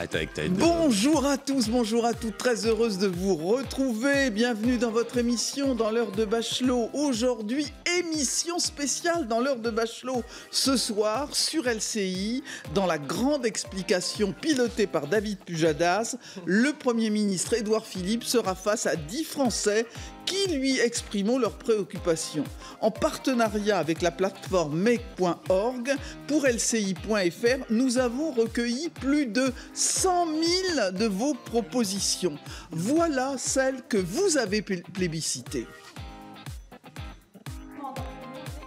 arrête avec ta... Bonjour à tous, bonjour à toutes, très heureuse de vous retrouver. Bienvenue dans votre émission dans l'heure de Bachelot. Aujourd'hui, émission spéciale dans l'heure de Bachelot. Ce soir, sur LCI, dans la grande explication pilotée par David Pujadas, le Premier ministre Édouard Philippe sera face à 10 Français qui lui exprimeront leurs préoccupations. En partenariat avec la plateforme make.org, pour LCI.fr, nous avons recueilli plus de 100 000 de vos propositions. Voilà celles que vous avez plébiscitées.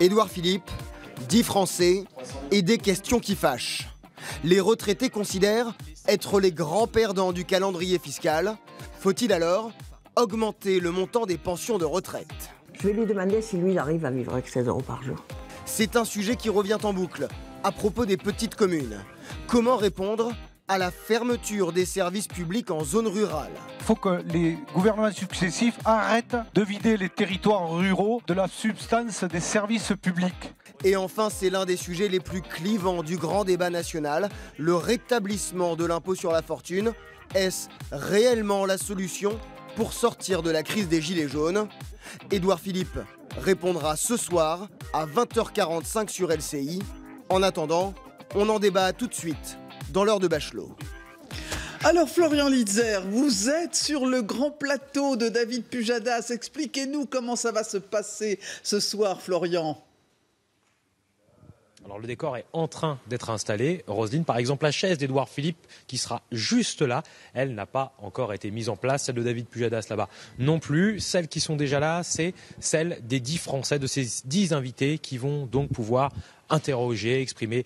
Édouard Philippe, 10 Français et des questions qui fâchent. Les retraités considèrent être les grands perdants du calendrier fiscal. Faut-il alors augmenter le montant des pensions de retraite? Je vais lui demander si lui, il arrive à vivre avec 16 € par jour. C'est un sujet qui revient en boucle à propos des petites communes. Comment répondre à la fermeture des services publics en zone rurale? Il faut que les gouvernements successifs arrêtent de vider les territoires ruraux de la substance des services publics. Et enfin, c'est l'un des sujets les plus clivants du grand débat national, le rétablissement de l'impôt sur la fortune. Est-ce réellement la solution pour sortir de la crise des Gilets jaunes? Édouard Philippe répondra ce soir à 20h45 sur LCI. En attendant, on en débat tout de suite dans l'heure de Bachelot. Alors Florian Litzer, vous êtes sur le grand plateau de David Pujadas. Expliquez-nous comment ça va se passer ce soir, Florian. Alors le décor est en train d'être installé. Roselyne, par exemple, la chaise d'Édouard Philippe qui sera juste là, elle n'a pas encore été mise en place. Celle de David Pujadas là-bas non plus. Celles qui sont déjà là, c'est celle des 10 Français, de ces 10 invités qui vont donc pouvoir interroger, exprimer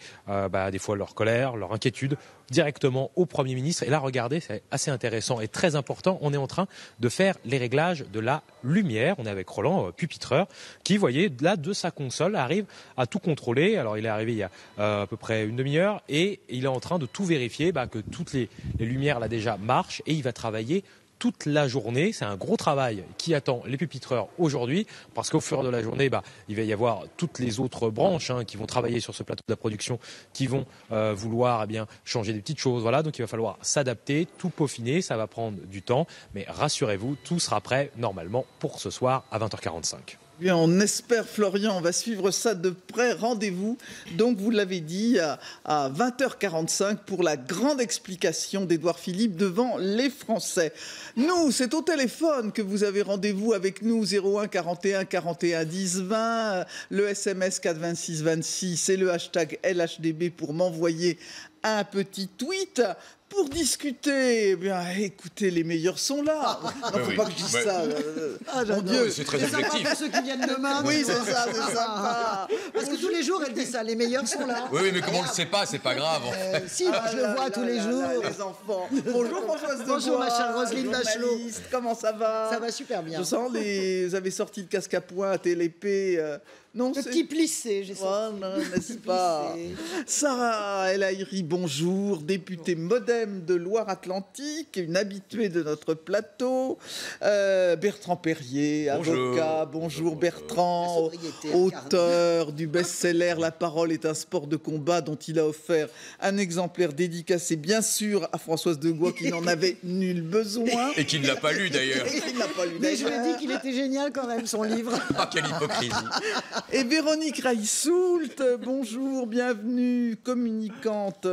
des fois leur colère, leur inquiétude directement au Premier ministre. Et là, regardez, c'est assez intéressant et très important. On est en train de faire les réglages de la lumière. On est avec Roland Pupitreur qui, vous voyez, là, de sa console, arrive à tout contrôler. Alors, il est arrivé il y a à peu près une demi-heure et il est en train de tout vérifier, que toutes les lumières, là, déjà marchent et il va travailler toute la journée. C'est un gros travail qui attend les pupitreurs aujourd'hui parce qu'au fur de la journée, il va y avoir toutes les autres branches qui vont travailler sur ce plateau de la production qui vont vouloir changer des petites choses. Voilà, donc il va falloir s'adapter, tout peaufiner, ça va prendre du temps. Mais rassurez-vous, tout sera prêt normalement pour ce soir à 20h45. Bien, on espère, Florian, on va suivre ça de près. Rendez-vous, donc vous l'avez dit, à 20h45 pour la grande explication d'Édouard Philippe devant les Français. Nous, c'est au téléphone que vous avez rendez-vous avec nous, 01 41 41 10 20, le SMS 426 26 et le hashtag LHDB pour m'envoyer un petit tweet. Pour discuter, écoutez, les meilleurs sont là. Non, faut pas que je dise ça. Mon Dieu, c'est très objectif. Pour ceux qui viennent demain. Oui, c'est ça, c'est sympa. Parce que tous les jours, elle dit ça, les meilleurs sont là. Oui, mais comme on ne le sait pas, c'est pas grave. En fait. Si, je le vois tous les jours. Les enfants. Bonjour Françoise Debois. Bonjour ma chère Roselyne Bachelot. Comment ça va? Ça va super bien. Je sens vous avez sorti le casque à poing, l'épée. Non, le petit plissé, j'ai sorti. Voilà, n'est-ce pas? Sarah El Haïry, bonjour, députée MoDem de Loire-Atlantique, une habituée de notre plateau. Bertrand Perrier, avocat. Bonjour Bertrand, auteur du best-seller « La parole est un sport de combat » dont il a offert un exemplaire dédicacé, bien sûr, à Françoise Debois qui n'en avait nul besoin. Et qui ne l'a pas lu d'ailleurs. Mais je lui ai dit qu'il était génial quand même, son livre. Ah, quelle hypocrisie. Et Véronique Reissoult, bonjour, bienvenue, communicante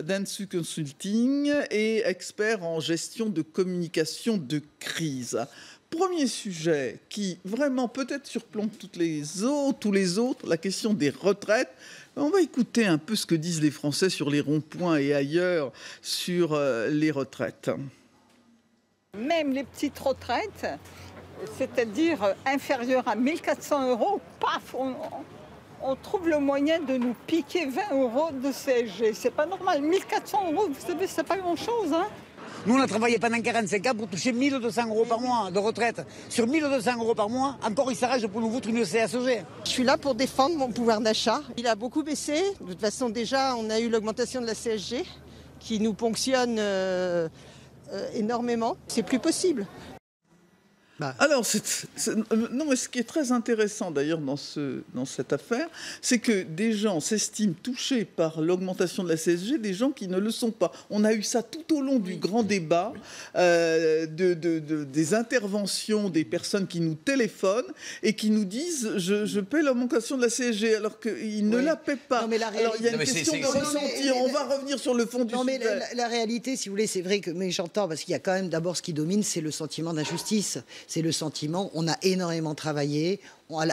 d'Ansu Consulting et expert en gestion de communication de crise. Premier sujet qui vraiment peut-être surplombe tous les autres, la question des retraites. On va écouter un peu ce que disent les Français sur les ronds-points et ailleurs sur les retraites. Même les petites retraites, c'est-à-dire inférieures à 1 400 €, paf, on trouve le moyen de nous piquer 20 € de CSG. C'est pas normal. 1 400 €, vous savez, c'est pas grand-chose, hein. Nous, on a travaillé pendant 45 ans pour toucher 1 200 € par mois de retraite. Sur 1 200 € par mois, encore ils s'arrangent pour nous foutre une CSG. Je suis là pour défendre mon pouvoir d'achat. Il a beaucoup baissé. De toute façon, déjà, on a eu l'augmentation de la CSG qui nous ponctionne énormément. C'est plus possible. Alors, non, mais ce qui est très intéressant d'ailleurs dans cette affaire, c'est que des gens s'estiment touchés par l'augmentation de la CSG, des gens qui ne le sont pas. On a eu ça tout au long du grand débat, des interventions des personnes qui nous téléphonent et qui nous disent « je paie l'augmentation de la CSG » alors qu'ils ne la paient pas. Non, mais alors, il y a une question de ressenti. On va revenir sur le fond du sujet. Mais la réalité, si vous voulez, c'est vrai que... Mais j'entends, parce qu'il y a quand même d'abord ce qui domine, c'est le sentiment d'injustice. C'est le sentiment, on a énormément travaillé,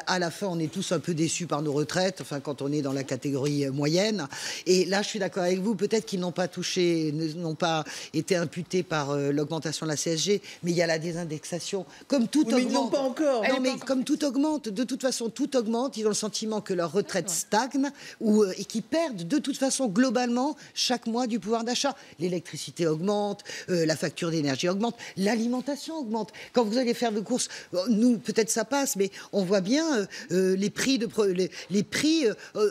à la fin on est tous un peu déçus par nos retraites, enfin quand on est dans la catégorie moyenne. Et là je suis d'accord avec vous, peut-être qu'ils n'ont pas été imputés par l'augmentation de la CSG, mais il y a la désindexation. Comme tout augmente. Mais ils n'ont pas encore. Non, mais comme tout augmente, de toute façon tout augmente, ils ont le sentiment que leur retraite stagne et qu'ils perdent de toute façon globalement chaque mois du pouvoir d'achat. L'électricité augmente, la facture d'énergie augmente, l'alimentation augmente. Quand vous allez faire vos courses, nous peut-être ça passe, mais on voit bien les prix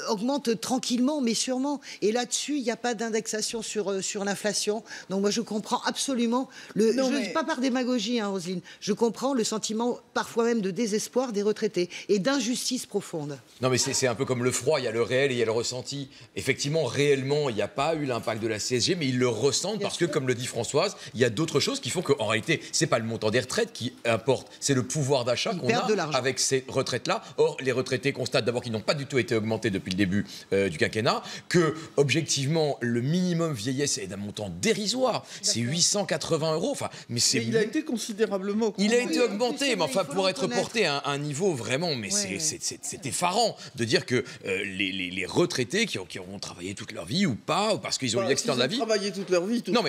augmentent tranquillement mais sûrement, et là-dessus il n'y a pas d'indexation sur l'inflation. Donc moi je comprends absolument pas par démagogie, Roselyne, je comprends le sentiment parfois même de désespoir des retraités et d'injustice profonde. Non mais c'est un peu comme le froid, il y a le réel et il y a le ressenti. Effectivement, réellement, il n'y a pas eu l'impact de la CSG, mais ils le ressentent parce que, comme le dit Françoise, il y a d'autres choses qui font qu'en réalité, c'est pas le montant des retraites qui importe, c'est le pouvoir d'achat qu'on a avec ces retraites-là. Or, les retraités constatent d'abord qu'ils n'ont pas du tout été augmentés depuis le début du quinquennat, que, objectivement, le minimum vieillesse est d'un montant dérisoire. C'est 880 €. Enfin, mais il a été considérablement augmenté. Il a été augmenté, mais enfin, pour être porté à un niveau vraiment, mais c'est effarant de dire que les retraités qui auront travaillé toute leur vie ou pas, ou parce qu'ils ont eu l'excédent de la vie. Travaillé toute leur vie, non,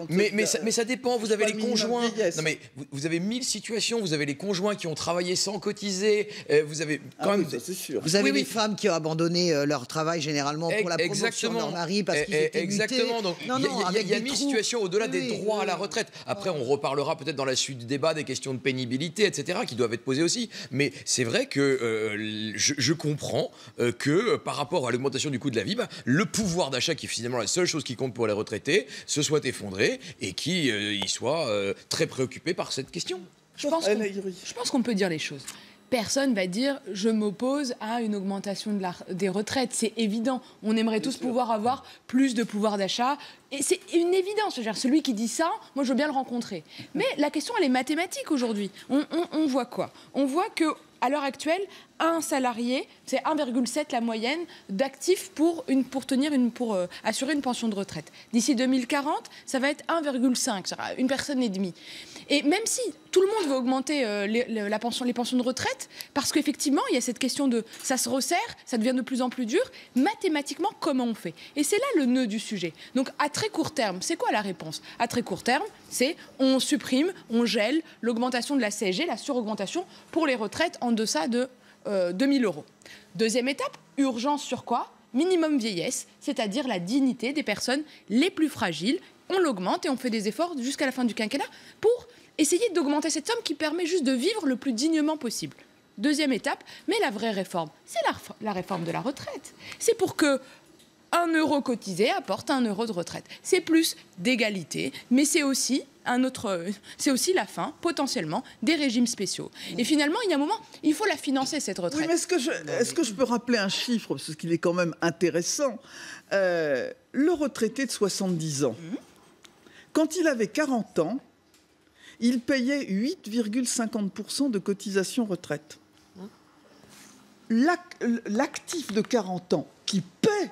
mais ça dépend. Vous avez les conjoints. Non, mais vous avez 1000 situations. Vous avez les conjoints qui ont travaillé sans cotiser. Vous avez quand même. Ça, c'est sûr. Vous avez les femmes qui ont abandonné leur travail généralement pour la promotion de leur mari parce qu'ils étaient exactement. Donc il y a 1000 situations au-delà des droits à la retraite. Après, on reparlera peut-être dans la suite du débat des questions de pénibilité, etc., qui doivent être posées aussi. Mais c'est vrai que je comprends que par rapport à l'augmentation du coût de la vie, le pouvoir d'achat, qui est finalement la seule chose qui compte pour les retraités, se soit effondré et qu'ils soient très préoccupés par cette question. Je pense qu'on peut dire les choses. Personne va dire « je m'oppose à une augmentation des retraites ». C'est évident. On aimerait tous pouvoir avoir plus de pouvoir d'achat. Et c'est une évidence. Je veux dire, celui qui dit ça, moi, je veux bien le rencontrer. Mais la question, elle est mathématique aujourd'hui. On voit quoi? On voit que à l'heure actuelle, un salarié, c'est 1,7 la moyenne d'actifs pour assurer une pension de retraite. D'ici 2040, ça va être 1,5, ça sera une personne et demie. Et même si tout le monde veut augmenter les pensions de retraite, parce qu'effectivement, il y a cette question de ça se resserre, ça devient de plus en plus dur, mathématiquement, comment on fait? Et c'est là le nœud du sujet. Donc, à très court terme, c'est quoi la réponse? À très court terme, c'est on supprime, on gèle l'augmentation de la CSG, la suraugmentation pour les retraites en deçà de 2 000 €. Deuxième étape, urgence sur quoi? Minimum vieillesse, c'est-à-dire la dignité des personnes les plus fragiles. On l'augmente et on fait des efforts jusqu'à la fin du quinquennat pour essayer d'augmenter cette somme qui permet juste de vivre le plus dignement possible. Deuxième étape, mais la vraie réforme, c'est la réforme de la retraite. C'est pour que 1 € cotisé apporte 1 € de retraite. C'est plus d'égalité, mais c'est aussi la fin, potentiellement, des régimes spéciaux. Et finalement, il y a un moment, il faut la financer, cette retraite. Oui, mais est-ce que je peux rappeler un chiffre, parce qu'il est quand même intéressant. Le retraité de 70 ans, quand il avait 40 ans, il payait 8,50% de cotisation retraite. L'actif de 40 ans qui paie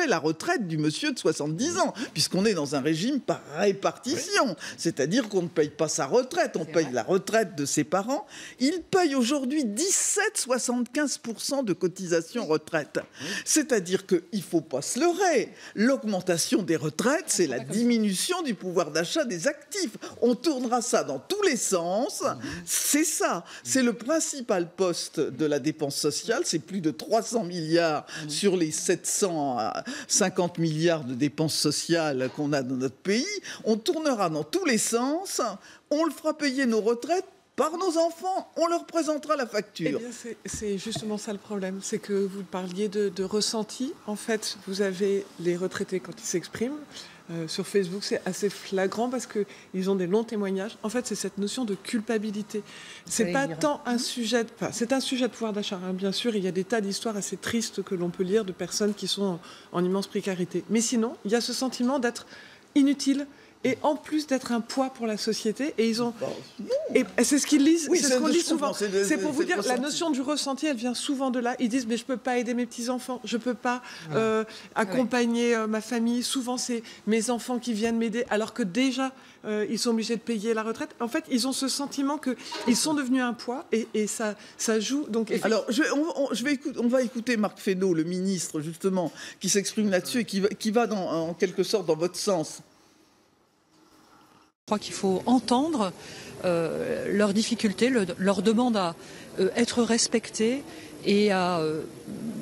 la retraite du monsieur de 70 ans, puisqu'on est dans un régime par répartition, c'est-à-dire qu'on ne paye pas sa retraite, on paye la retraite de ses parents. Il paye aujourd'hui 17,75% de cotisation retraite. C'est-à-dire qu'il ne faut pas se leurrer. L'augmentation des retraites, c'est la diminution du pouvoir d'achat des actifs. On tournera ça dans tous les sens. C'est ça. C'est le principal poste de la dépense sociale. C'est plus de 300 milliards sur les 750 milliards de dépenses sociales qu'on a dans notre pays. On tournera dans tous les sens, on le fera payer nos retraites par nos enfants, on leur présentera la facture. Eh bien, c'est justement ça le problème, c'est que vous parliez de ressenti. En fait, vous avez les retraités quand ils s'expriment, sur Facebook, c'est assez flagrant parce qu'ils ont des longs témoignages. En fait, c'est cette notion de culpabilité. C'est pas tant un sujet, c'est un sujet de pouvoir d'achat. Hein. Bien sûr, il y a des tas d'histoires assez tristes que l'on peut lire de personnes qui sont en immense précarité. Mais sinon, il y a ce sentiment d'être inutile. Et en plus d'être un poids pour la société, et ils ont, et c'est ce qu'ils lisent, c'est ce qu'on dit souvent. C'est pour vous dire, la notion du ressenti, elle vient souvent de là. Ils disent, mais je peux pas aider mes petits enfants, je peux pas accompagner ma famille. Souvent, c'est mes enfants qui viennent m'aider, alors que déjà ils sont obligés de payer la retraite. En fait, ils ont ce sentiment que ils sont devenus un poids, et ça joue. Donc, alors, on va écouter Marc Fesneau, le ministre justement, qui s'exprime là-dessus et qui va en quelque sorte dans votre sens. Je crois qu'il faut entendre leurs difficultés, leur demande à être respectés et à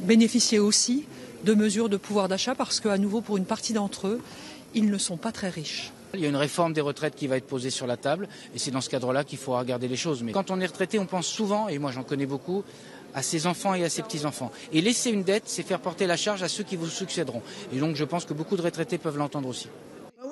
bénéficier aussi de mesures de pouvoir d'achat parce qu'à nouveau, pour une partie d'entre eux, ils ne sont pas très riches. Il y a une réforme des retraites qui va être posée sur la table et c'est dans ce cadre-là qu'il faut regarder les choses. Mais quand on est retraité, on pense souvent, et moi j'en connais beaucoup, à ses enfants et à ses petits-enfants. Et laisser une dette, c'est faire porter la charge à ceux qui vous succéderont. Et donc je pense que beaucoup de retraités peuvent l'entendre aussi.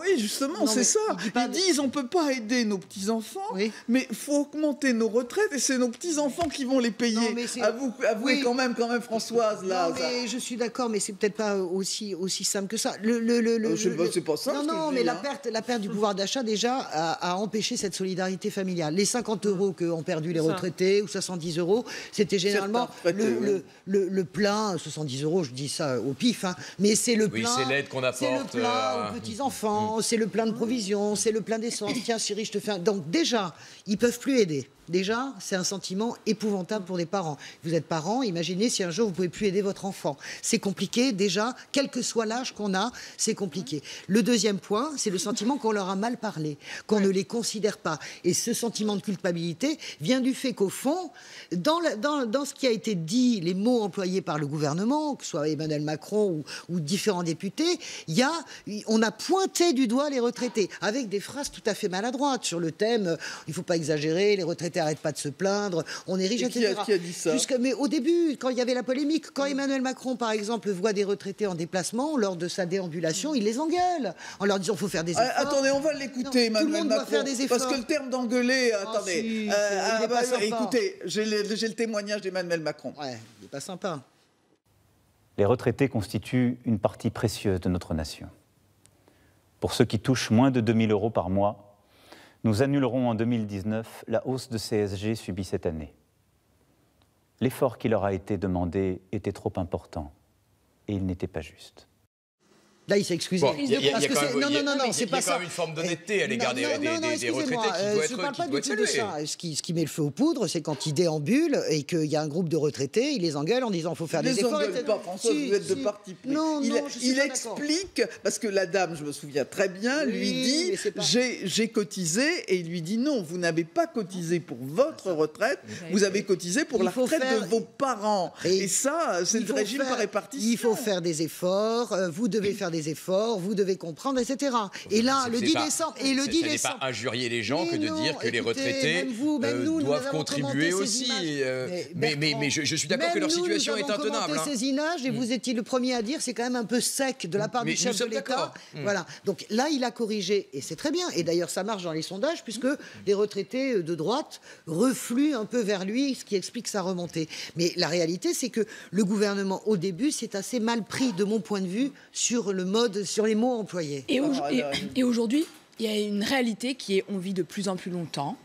Oui, justement, c'est ça. Ils disent on ne peut pas aider nos petits-enfants, mais il faut augmenter nos retraites et c'est nos petits-enfants qui vont les payer. Avouez quand même, Françoise. Là, non, mais je suis d'accord, mais c'est peut-être pas aussi simple que ça. C'est pas ça. Non, mais la perte du pouvoir d'achat, déjà, a empêché cette solidarité familiale. Les 50 € qu'ont perdu les retraités, ou 70 €, c'était généralement le plein, 70 €, je dis ça au pif, hein, mais c'est le plein. Oui, c'est l'aide qu'on apporte. C'est le plein aux petits-enfants. C'est le plein de provisions, c'est le plein d'essence. Tiens, chérie, je te fais un... Donc déjà, ils peuvent plus aider. Déjà, c'est un sentiment épouvantable pour des parents. Vous êtes parents, imaginez si un jour vous pouvez plus aider votre enfant. C'est compliqué, déjà, quel que soit l'âge qu'on a, c'est compliqué. Le deuxième point, c'est le sentiment qu'on leur a mal parlé, qu'on ne les considère pas. Et ce sentiment de culpabilité vient du fait qu'au fond, dans ce qui a été dit, les mots employés par le gouvernement, que ce soit Emmanuel Macron ou différents députés, on a pointé du doigt les retraités, avec des phrases tout à fait maladroites sur le thème « il ne faut pas exagérer, les retraités arrête pas de se plaindre, on est riche, etc. » Qui a dit ça ? Mais au début, quand il y avait la polémique, quand Emmanuel Macron, par exemple, voit des retraités en déplacement, lors de sa déambulation, il les engueule, en leur disant qu'il faut faire des efforts. Attendez, on va l'écouter, Emmanuel Macron. Tout le monde doit faire des efforts. Parce que le terme d'engueuler, attendez. Écoutez, j'ai le témoignage d'Emmanuel Macron. Ouais, il n'est pas sympa. Les retraités constituent une partie précieuse de notre nation. Pour ceux qui touchent moins de 2 000 € par mois, nous annulerons en 2019 la hausse de CSG subie cette année. L'effort qui leur a été demandé était trop important et il n'était pas juste. Là, il s'est excusé. Il y a quand même une forme d'honnêteté à l'égard des retraités qui doit être saluée. Ce qui met le feu aux poudres, c'est quand ils déambulent et qu'il y a un groupe de retraités, ils les engueulent en disant qu'il faut faire des efforts. Pas, François, vous êtes de parti pris. Il explique, parce que la dame, je me souviens très bien, lui dit j'ai cotisé, et il lui dit non, vous n'avez pas cotisé pour votre retraite, vous avez cotisé pour la retraite de vos parents. Et ça, c'est le régime par répartition. Il faut faire des efforts, vous devez faire des efforts, vous devez comprendre, etc. Et là, le 10 décembre... Ce n'est pas injurier les gens que de dire que les retraités doivent contribuer aussi. Mais je suis d'accord que leur situation est intenable. Ces images, et vous étiez le premier à dire, c'est quand même un peu sec de la part du chef de l'État. Voilà. Donc là, il a corrigé, et c'est très bien. Et d'ailleurs, ça marche dans les sondages, puisque les retraités de droite refluent un peu vers lui, ce qui explique sa remontée. Mais la réalité, c'est que le gouvernement, au début, s'est assez mal pris, de mon point de vue, sur les mots employés. Et aujourd'hui, il y a une réalité qui est on vit de plus en plus longtemps,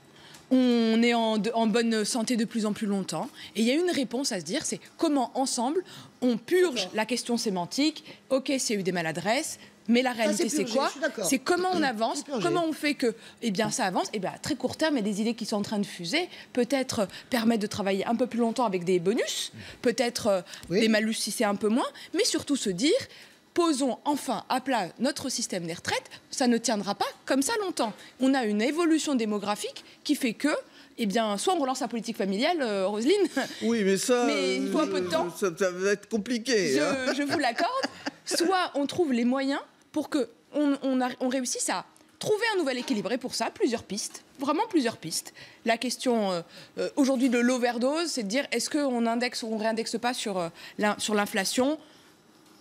on est en bonne santé de plus en plus longtemps, et il y a une réponse à se dire, c'est comment ensemble on purge la question sémantique. Ok, s'il y a eu des maladresses, mais la réalité, c'est quoi ? C'est comment on avance, comment on fait que ça avance. Et bien, à très court terme, il y a des idées qui sont en train de fuser. Peut-être permettre de travailler un peu plus longtemps avec des bonus, peut-être des malus si c'est un peu moins, mais surtout se dire... Posons enfin à plat notre système des retraites, ça ne tiendra pas comme ça longtemps. On a une évolution démographique qui fait que, soit on relance la politique familiale, Roselyne. Oui, mais ça, mais il faut un peu de temps. Ça va être compliqué. Je vous l'accorde. Soit on trouve les moyens pour qu'on réussisse à trouver un nouvel équilibre. Et pour ça, plusieurs pistes. Vraiment plusieurs pistes. La question aujourd'hui de l'overdose, c'est de dire est-ce qu'on indexe ou on réindexe pas sur l'inflation ?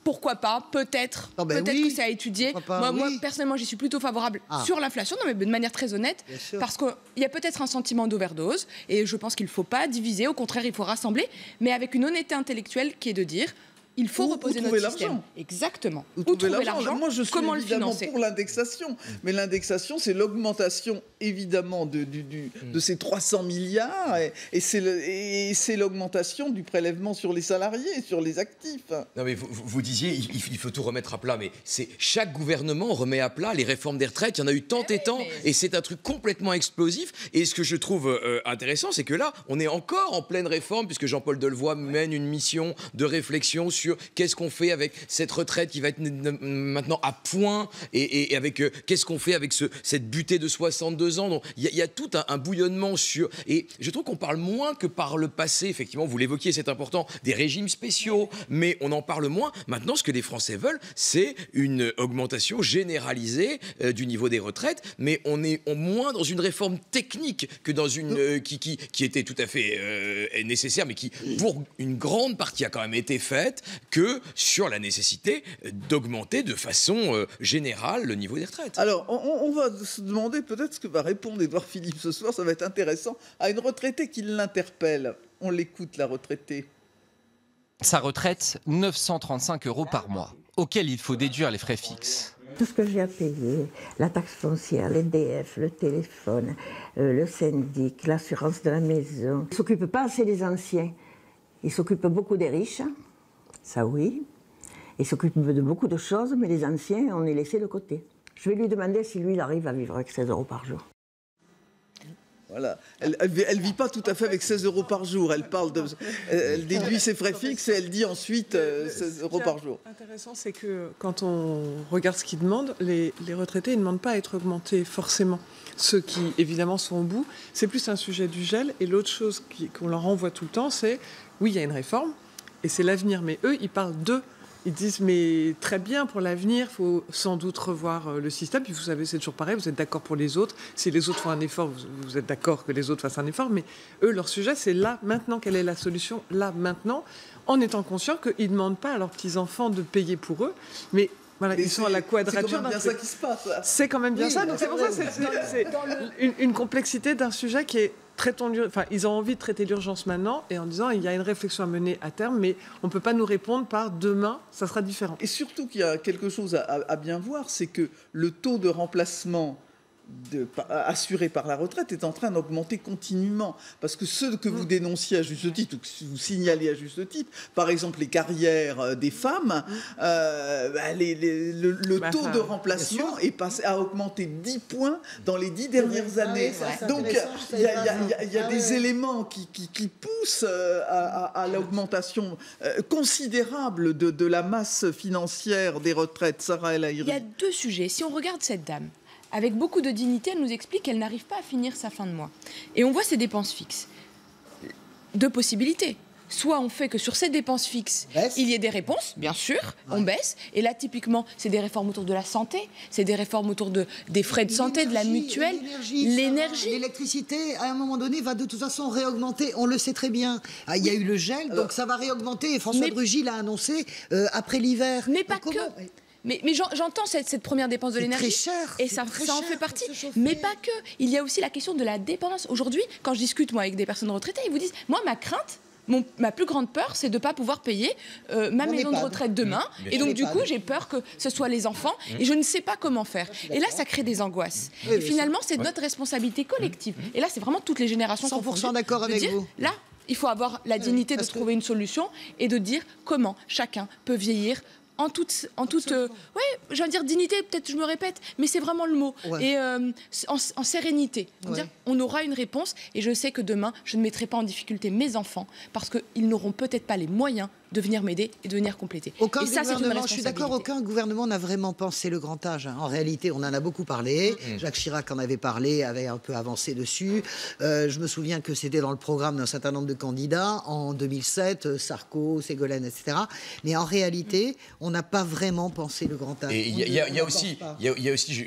pourquoi pas, peut-être que c'est à étudier. Moi, personnellement, j'y suis plutôt favorable sur l'inflation, non, mais de manière très honnête, parce qu'il y a peut-être un sentiment d'overdose, et je pense qu'il ne faut pas diviser, au contraire, il faut rassembler, mais avec une honnêteté intellectuelle qui est de dire... Il faut reposer notre système. Exactement. Où trouver l'argent. Moi, je suis évidemment pour l'indexation. Mais l'indexation, c'est l'augmentation, évidemment, de ces 300 milliards. Et c'est l'augmentation du prélèvement sur les salariés, sur les actifs. Non, mais vous disiez, il faut tout remettre à plat. Mais chaque gouvernement remet à plat les réformes des retraites. Il y en a eu tant et tant. Et c'est un truc complètement explosif. Et ce que je trouve intéressant, c'est que là, on est encore en pleine réforme, puisque Jean-Paul Delevoye mène une mission de réflexion sur qu'est-ce qu'on fait avec cette retraite qui va être maintenant à point et avec qu'est-ce qu'on fait avec cette butée de 62 ans. Donc, il y a tout un bouillonnement sur... Et je trouve qu'on parle moins que par le passé, effectivement, vous l'évoquiez, c'est important, des régimes spéciaux, mais on en parle moins. Maintenant, ce que les Français veulent, c'est une augmentation généralisée du niveau des retraites, mais on est moins dans une réforme technique que dans une qui était tout à fait nécessaire, mais qui, pour une grande partie, a quand même été faite, que sur la nécessité d'augmenter de façon générale le niveau des retraites. Alors, on va se demander peut-être ce que va répondre Édouard Philippe ce soir, ça va être intéressant, à une retraitée qui l'interpelle. On l'écoute, la retraitée. Sa retraite, 935 € par mois, auquel il faut déduire les frais fixes. Tout ce que j'ai à payer, la taxe foncière, l'EDF, le téléphone, le syndic, l'assurance de la maison. Ils ne s'occupent pas assez des anciens. Ils s'occupent beaucoup des riches. Ça oui, il s'occupe de beaucoup de choses, mais les anciens, on est laissés de côté. Je vais lui demander si lui, il arrive à vivre avec 16 € par jour. Voilà, elle vit pas tout à fait avec 16 € par jour. Elle déduit ses frais fixes et elle dit ensuite 16 € par jour. Ce qui est intéressant, c'est que quand on regarde ce qu'ils demandent, les retraités ne demandent pas à être augmentés forcément. Ceux qui, évidemment, sont au bout, c'est plus un sujet du gel. Et l'autre chose qu'on leur renvoie tout le temps, c'est oui, il y a une réforme. Et c'est l'avenir. Mais eux, ils parlent d'eux. Ils disent, mais très bien, pour l'avenir, il faut sans doute revoir le système. Puis vous savez, c'est toujours pareil, vous êtes d'accord pour les autres. Si les autres font un effort, vous êtes d'accord que les autres fassent un effort. Mais eux, leur sujet, c'est là, maintenant. Quelle est la solution, là, maintenant, en étant conscient qu'ils ne demandent pas à leurs petits-enfants de payer pour eux. Mais voilà, ils sont à la quadrature. C'est quand même bien ça qui se passe. C'est quand même bien ça. Donc c'est pour ça que c'est une complexité d'un sujet qui est... ils ont envie de traiter l'urgence maintenant et en disant il y a une réflexion à mener à terme, mais on ne peut pas nous répondre par demain, ça sera différent. Et surtout qu'il y a quelque chose à bien voir, c'est que le taux de remplacement assuré par la retraite est en train d'augmenter continuellement. Parce que ceux que vous dénonciez à juste titre, ou que vous signalez à juste titre, par exemple les carrières des femmes, le taux de remplacement a augmenté 10 points dans les 10 dernières années. Donc il y a des éléments qui poussent à l'augmentation considérable de la masse financière des retraites. Sarah El Haïry. Il y a deux sujets. Si on regarde cette dame, avec beaucoup de dignité, elle nous explique qu'elle n'arrive pas à finir sa fin de mois. Et on voit ses dépenses fixes. Deux possibilités. Soit on fait que sur ces dépenses fixes, il y ait des réponses, bien sûr, on baisse. Et là, typiquement, c'est des réformes autour de la santé, c'est des réformes autour des frais de santé, de la mutuelle, l'énergie. L'électricité, à un moment donné, va de toute façon réaugmenter. On le sait très bien. Il y a eu le gel, donc ça va réaugmenter. Et François de Rugy l'a annoncé après l'hiver. Mais pas que. Mais j'entends cette première dépense de l'énergie, et ça en fait partie, mais pas que. Il y a aussi la question de la dépendance. Aujourd'hui, quand je discute moi avec des personnes retraitées, ils vous disent, moi ma crainte, ma plus grande peur, c'est de ne pas pouvoir payer ma maison de retraite demain. Et donc, du coup, j'ai peur que ce soit les enfants et je ne sais pas comment faire. Et là, ça crée des angoisses. Et finalement, c'est notre responsabilité collective. Et là, c'est vraiment toutes les générations 100% d'accord avec vous. Là, il faut avoir la dignité de trouver une solution et de dire comment chacun peut vieillir en toute je vais dire dignité, peut-être je me répète, mais c'est vraiment le mot. Et en sérénité. On aura une réponse et je sais que demain, je ne mettrai pas en difficulté mes enfants parce qu'ils n'auront peut-être pas les moyens de venir m'aider et de venir compléter. Et ça, c'est une responsabilité. Je suis d'accord, aucun gouvernement n'a vraiment pensé le grand âge. En réalité, on en a beaucoup parlé. Jacques Chirac en avait parlé, avait un peu avancé dessus. Je me souviens que c'était dans le programme d'un certain nombre de candidats en 2007, Sarko, Ségolène, etc. Mais en réalité, on n'a pas vraiment pensé le grand âge. Et il y a aussi,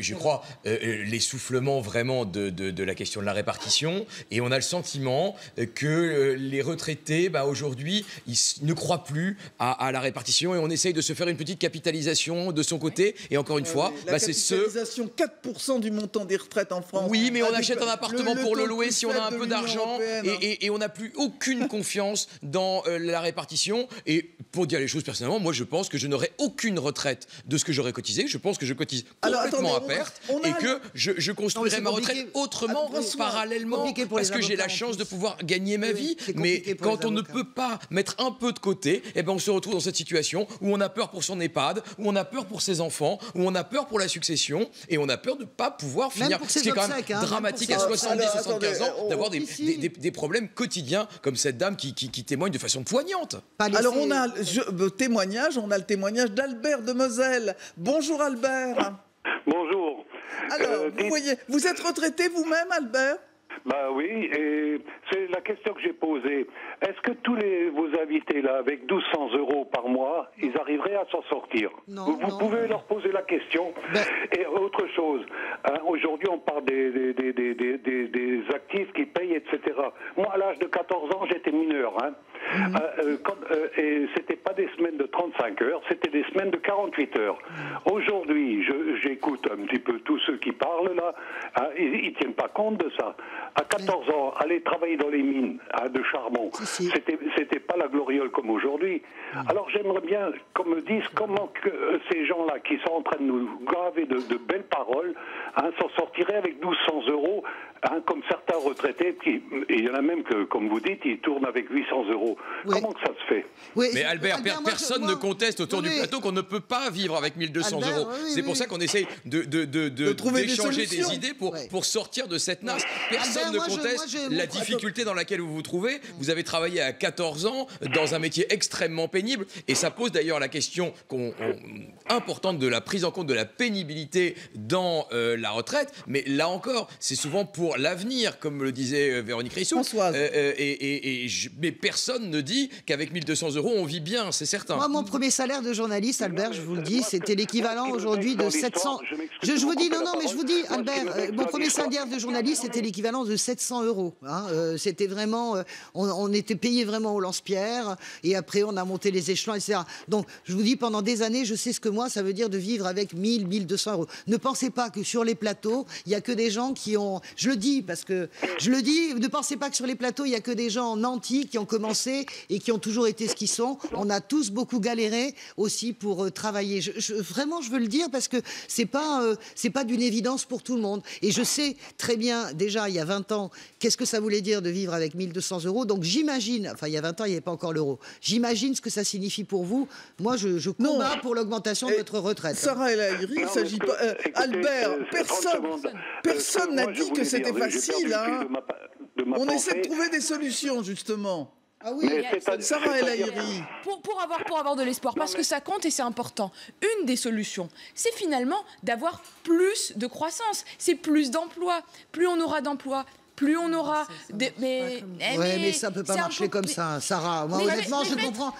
je crois, l'essoufflement vraiment de la question de la répartition. Et on a le sentiment que les retraités, aujourd'hui, ils ne croient plus à la répartition et on essaye de se faire une petite capitalisation de son côté. Et encore une fois, c'est capitalisation 4% du montant des retraites en France. Oui, mais on achète un appartement pour le louer si on a un peu d'argent et on n'a plus aucune confiance dans la répartition. Et pour dire les choses personnellement, moi je pense que je n'aurai aucune retraite de ce que j'aurais cotisé. Je pense que je cotise complètement à perte et que je construirai ma retraite autrement, parallèlement, parce que j'ai la chance de pouvoir gagner ma vie. Mais quand on ne peut pas mettre un peu de côté, eh ben on se retrouve dans cette situation où on a peur pour son EHPAD, où on a peur pour ses enfants, où on a peur pour la succession et on a peur de ne pas pouvoir finir. Ce qui est quand même dramatique à 70, 75 ans d'avoir des problèmes quotidiens comme cette dame qui témoigne de façon poignante. Alors on a le témoignage d'Albert de Moselle. Bonjour Albert. Bonjour. Alors, vous êtes retraité vous-même, Albert? Bah oui, et c'est la question que j'ai posée. Est-ce que tous vos invités là, avec 1200 € par mois, ils arriveraient à s'en sortir? Vous pouvez leur poser la question. Et autre chose, aujourd'hui on parle des actifs qui payent, etc. Moi, à l'âge de 14 ans, j'étais mineur. Et c'était pas des semaines de 35 heures, c'était des semaines de 48 heures. Aujourd'hui, j'écoute un petit peu tous ceux qui parlent là, ils tiennent pas compte de ça. À 14 ans, aller travailler dans les mines de charbon, c'était pas la gloriole comme aujourd'hui. Alors j'aimerais bien qu'on me dise comment que ces gens-là qui sont en train de nous graver de belles paroles s'en sortiraient avec 1200 €, comme certains retraités, et il y en a même que, comme vous dites, ils tournent avec 800 €. Comment que ça se fait? Mais Albert, personne ne conteste autour du plateau qu'on ne peut pas vivre avec 1200 €. C'est pour ça qu'on essaye d'échanger des idées pour sortir de cette nasse. Personne ne conteste la difficulté dans laquelle vous vous trouvez. Vous avez travaillé à 14 ans dans un métier extrêmement pénible et ça pose d'ailleurs la question importante de la prise en compte de la pénibilité dans la retraite. Mais là encore, c'est souvent pour l'avenir, comme le disait Véronique Rissou. Mais personne ne dit qu'avec 1200 € on vit bien, c'est certain. Moi, mon premier salaire de journaliste, Albert, je vous le dis, c'était l'équivalent aujourd'hui de 700. Je vous dis, mais je vous dis, Albert, mon premier salaire de journaliste, c'était l'équivalent de 700 €. C'était vraiment, on était payé vraiment au lance-pierre, et après on a monté les échelons, etc. Donc, je vous dis, pendant des années, je sais ce que moi, ça veut dire de vivre avec 1000, 1200 €. Ne pensez pas que sur les plateaux, il n'y a que des gens qui ont... Je le dis, parce que je le dis, ne pensez pas que sur les plateaux, il n'y a que des gens nantis qui ont commencé et qui ont toujours été ce qu'ils sont. On a tous beaucoup galéré aussi pour travailler. Vraiment, je veux le dire parce que c'est pas d'une évidence pour tout le monde. Et je sais très bien, déjà, il y a 20 ans, qu'est-ce que ça voulait dire de vivre avec 1200 €. Donc j'imagine, enfin il y a 20 ans, il n'y avait pas encore l'euro. J'imagine ce que ça signifie pour vous. Moi, je combats pour l'augmentation de votre retraite. Sarah El Haïry, il ne s'agit pas... Albert, personne n'a dit que c'était facile. On essaie de trouver des solutions, justement. Ah oui, Sarah El Haïry. Pour avoir de l'espoir, parce que ça compte et c'est important. Une des solutions, c'est finalement d'avoir plus de croissance, c'est plus d'emplois. Plus on aura d'emplois, plus on aura... mais ça ne peut pas marcher comme ça, Sarah. Moi, honnêtement, je comprends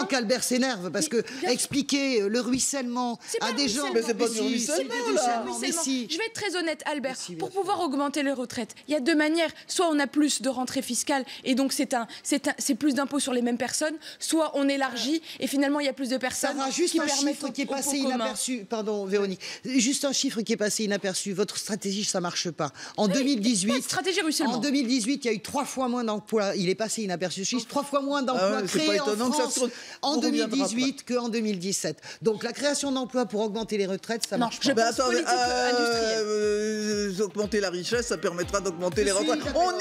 qu'Albert s'énerve, parce que expliquer le ruissellement à des gens... Mais c'est pas du ruissellement, là. Je vais être très honnête, Albert. Pour pouvoir augmenter les retraites, il y a deux manières. Soit on a plus de rentrées fiscales, et donc c'est plus d'impôts sur les mêmes personnes, soit on élargit, et finalement, il y a plus de personnes qui permettent qui est passé inaperçu. Pardon, Véronique. Juste un chiffre qui est passé inaperçu. Votre stratégie, ça ne marche pas. En 2018... En 2018, il y a eu 3 fois moins d'emplois. Il est passé inaperçu. 3 fois moins d'emplois créés en France en 2018 qu'en 2017. Donc la création d'emplois pour augmenter les retraites, ça marche pas. Augmenter la richesse, ça permettra d'augmenter les retraites. On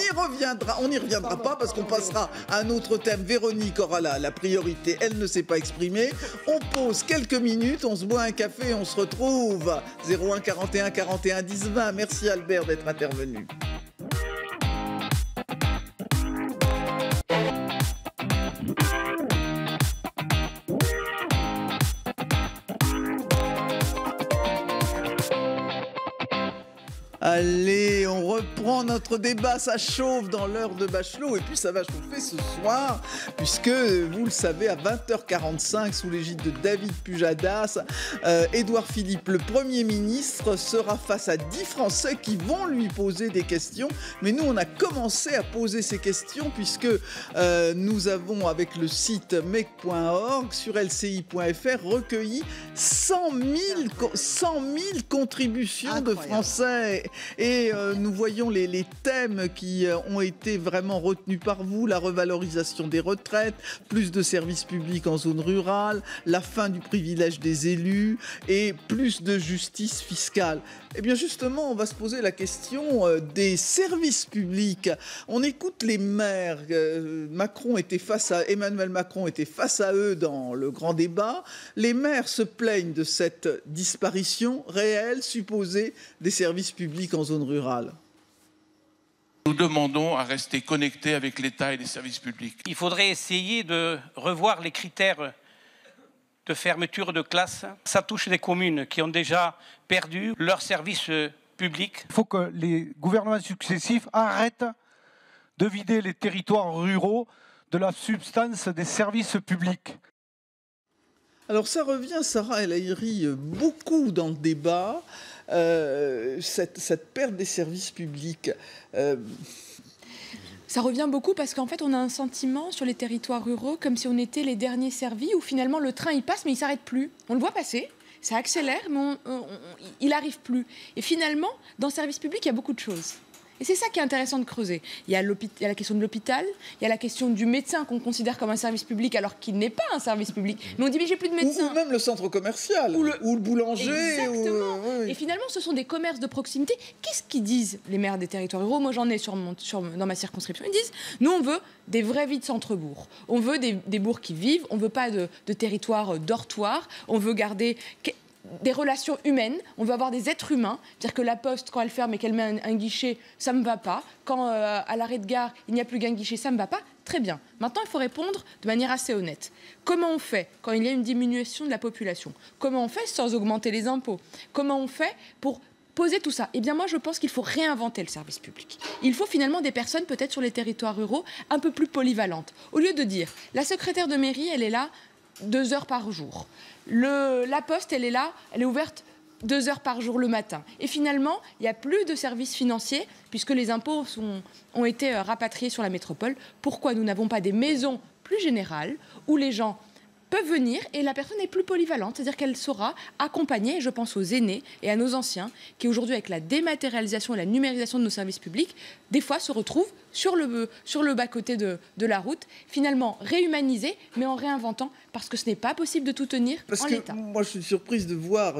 n'y reviendra pas parce qu'on passera à un autre thème. Véronique aura la priorité. Elle ne s'est pas exprimée. On pose quelques minutes, on se boit un café, on se retrouve. 01 41 41 10 20. Merci Albert d'être intervenu. Allez, on reprend notre débat, ça chauffe dans l'heure de Bachelot et puis ça va chauffer ce soir puisque, vous le savez, à 20h45 sous l'égide de David Pujadas, Édouard Philippe, le Premier ministre, sera face à 10 Français qui vont lui poser des questions. Mais nous, on a commencé à poser ces questions puisque nous avons, avec le site mec.org sur lci.fr, recueilli 100 000 contributions de Français. Et nous voyons les thèmes qui ont été vraiment retenus par vous: la revalorisation des retraites, plus de services publics en zone rurale, la fin du privilège des élus et plus de justice fiscale. Eh bien justement, on va se poser la question des services publics. On écoute les maires. Emmanuel Macron était face à eux dans le grand débat. Les maires se plaignent de cette disparition réelle, supposée, des services publics en zone rurale. Nous demandons à rester connectés avec l'État et les services publics. Il faudrait essayer de revoir les critères de fermeture de classes. Ça touche des communes qui ont déjà perdu leurs services publics. Il faut que les gouvernements successifs arrêtent de vider les territoires ruraux de la substance des services publics. Alors ça revient, Sarah El Haïry, beaucoup dans le débat, cette perte des services publics. Ça revient beaucoup parce qu'en fait, on a un sentiment sur les territoires ruraux comme si on était les derniers servis, où finalement le train il passe mais il ne s'arrête plus. On le voit passer, ça accélère mais il n'arrive plus. Et finalement, dans le service public, il y a beaucoup de choses. Et c'est ça qui est intéressant de creuser. Il y a la question de l'hôpital, il y a la question du médecin qu'on considère comme un service public alors qu'il n'est pas un service public. Mais on dit mais j'ai plus de médecin. Ou même le centre commercial, ou le boulanger. Exactement. Oui. Et finalement, ce sont des commerces de proximité. Qu'est-ce qu'ils disent, les maires des territoires ruraux? Moi, j'en ai dans ma circonscription. Ils disent, nous, on veut des vrais vies de centre-bourg. On veut des bourgs qui vivent. On ne veut pas de territoire dortoir. On veut garder des relations humaines, on veut avoir des êtres humains, c'est-à-dire que la poste, quand elle ferme et qu'elle met un guichet, ça ne me va pas. Quand à l'arrêt de gare, il n'y a plus qu'un guichet, ça ne me va pas. Très bien. Maintenant, il faut répondre de manière assez honnête. Comment on fait quand il y a une diminution de la population? Comment on fait sans augmenter les impôts? Comment on fait pour poser tout ça? Eh bien, moi, je pense qu'il faut réinventer le service public. Il faut finalement des personnes, peut-être sur les territoires ruraux, un peu plus polyvalentes. Au lieu de dire, la secrétaire de mairie, elle est là 2 heures par jour. La poste, elle est là, elle est ouverte 2 heures par jour le matin. Et finalement, il n'y a plus de services financiers puisque les impôts ont été rapatriés sur la métropole. Pourquoi nous n'avons pas des maisons plus générales où les gens peuvent venir et la personne est plus polyvalente, c'est-à-dire qu'elle saura accompagner, je pense aux aînés et à nos anciens, qui aujourd'hui, avec la dématérialisation et la numérisation de nos services publics, des fois se retrouvent sur le bas-côté de la route, finalement réhumanisés, mais en réinventant, parce que ce n'est pas possible de tout tenir en l'état. Moi, je suis surprise de voir,